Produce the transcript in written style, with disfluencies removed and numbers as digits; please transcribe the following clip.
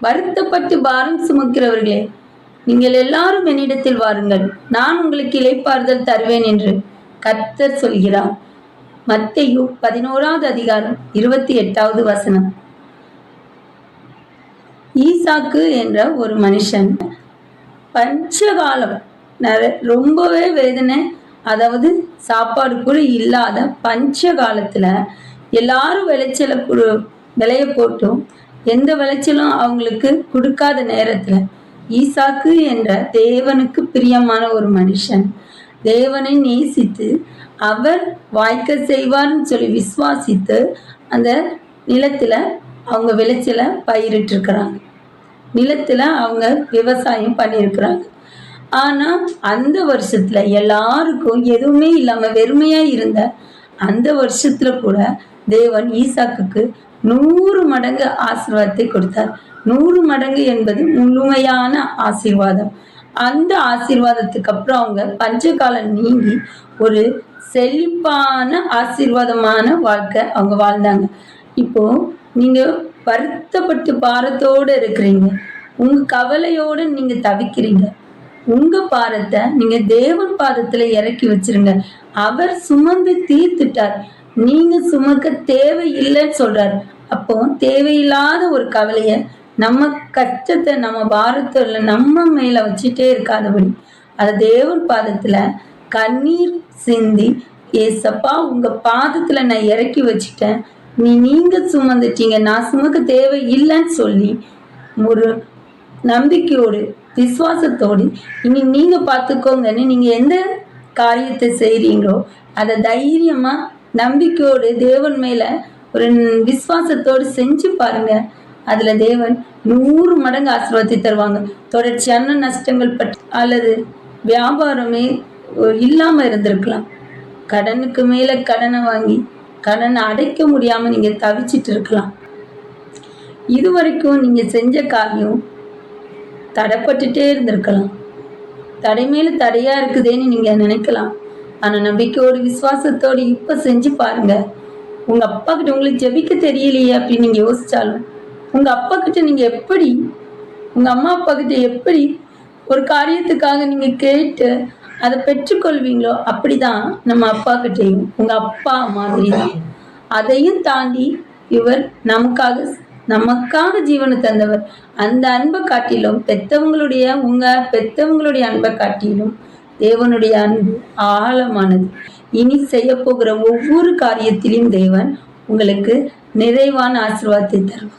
வருத்தப்பட்டு பாரம் சுமக்கிறவர்களே, நீங்கள் எல்லாரும் என்னிடத்தில் வாருங்கள், நான் உங்களுக்கு இளைப்பாறுதல் தருவேன் என்று கர்த்தர் சொல்கிறார். மத்தேயு 11வது அதிகாரம் 28வது வசனம். ஈசாக்கு என்ற ஒரு மனுஷன் பஞ்சகாலம் ரொம்பவே வேதனை, அதாவது சாப்பாடு கூட இல்லாத பஞ்ச காலத்துல எல்லாரும் விளைய போட்டும் எந்த விளைச்சலும் அவங்களுக்கு கொடுக்காத நேரத்துல ஈசாக்கு என்ற தேவனுக்கு பிரியமான ஒரு மனுஷன் தேவனை நேசித்து அவர் வாய்க்க செய்வார்னு சொல்லி விசுவாசித்து அந்த நிலத்துல அவங்க விளைச்சலை பயிரிட்டு இருக்கிறாங்க, நிலத்துல அவங்க விவசாயம் பண்ணியிருக்கிறாங்க. ஆனா அந்த வருஷத்துல எல்லாருக்கும் எதுவுமே இல்லாம வெறுமையா இருந்த அந்த வருஷத்துல கூட தேவன் ஈசாக்குக்கு 100 மடங்கு ஆசீர்வாதத்தை கொடுத்தார். 100 மடங்கு என்பது முழுமையான ஆசீர்வாதம். அந்த ஆசீர்வாதத்துக்கு அப்புறம் அவங்க பஞ்சகாலம் நீங்கி ஒரு செழிப்பான ஆசீர்வாதமான வாழ்க்கை அவங்க வாழ்ந்தாங்க. இப்போ நீங்க வருத்தப்பட்டு பாரத்தோடு இருக்கிறீங்க, உங்க கவலையோட நீங்க தவிக்கிறீங்க. உங்க பாரத்தை நீங்க தேவன் பாதத்துல இறக்கி வச்சிருங்க. அவர் சுமந்து தீர்த்துட்டார், நீங்க சுமக்க தேவையில்லைன்னு சொல்றாரு. அப்போ தேவையில்லாத ஒரு கவலைய நம்ம கஷ்டத்தை நம்ம பாரத்துல நம்ம மேல வச்சுட்டே இருக்காதபடி அதை தேவன் பாதத்துல கண்ணீர் சிந்தி, ஏசப்பா உங்க பாதத்துல நான் இறக்கி வச்சுட்டேன், நீங்க சுமந்துட்டீங்க, நான் சுமக்க தேவை இல்லைன்னு சொல்லி ஒரு நம்பிக்கையோடு விசுவாசத்தோடு இனி நீங்க பார்த்துக்கோங்கன்னு நீங்க எந்த காரியத்தை செய்றீங்களோ அதை தைரியமா நம்பிக்கையோடு தேவன் மேல ஒரு விசுவாசத்தோடு செஞ்சு பாருங்க. அதுல தேவன் 100 மடங்கு ஆசீர்வாதத்தை தருவாங்க. தொடர்ச்சியான நஷ்டங்கள் பற்றி அல்லது வியாபாரமே இல்லாம இருந்திருக்கலாம், கடனுக்கு மேல கடனை வாங்கி கடனை அடைக்க முடியாம நீங்க தவிச்சிட்டு இருக்கலாம். இதுவரைக்கும் நீங்க செஞ்ச காரியம் தடைப்பட்டுட்டே இருந்திருக்கலாம், தடை மேல தடையா இருக்குதேன்னு நீங்க நினைக்கலாம். ஆனா நம்பிக்கையோடு விசுவாசத்தோடு இப்ப செஞ்சு பாருங்க. உங்க அப்பா கிட்ட உங்களுக்கு ஜெபிக்க தெரியலையே அப்படின்னு நீங்க யோசிச்சாலும் உங்க அப்பா கிட்ட நீங்க எப்படி, உங்க அம்மா அப்பா கிட்ட எப்படி ஒரு காரியத்துக்காக நீங்க கேட்டு அதை பெற்றுக்கொள்வீங்களோ அப்படிதான் நம்ம அப்பா கிட்டையும் உங்க அப்பா மாதிரி தான். அதையும் தாண்டி இவர் நமக்காக ஜீவனை தந்தவர். அந்த அன்பை காட்டிலும் உங்க பெத்தவங்களுடைய அன்பை காட்டிலும் தேவனுடைய அன்பு ஆழமானது. இனி செய்ய போகிற ஒவ்வொரு காரியத்திலும் தேவன் உங்களுக்கு நிறைவான ஆசீர்வாதத்தை தருவார்.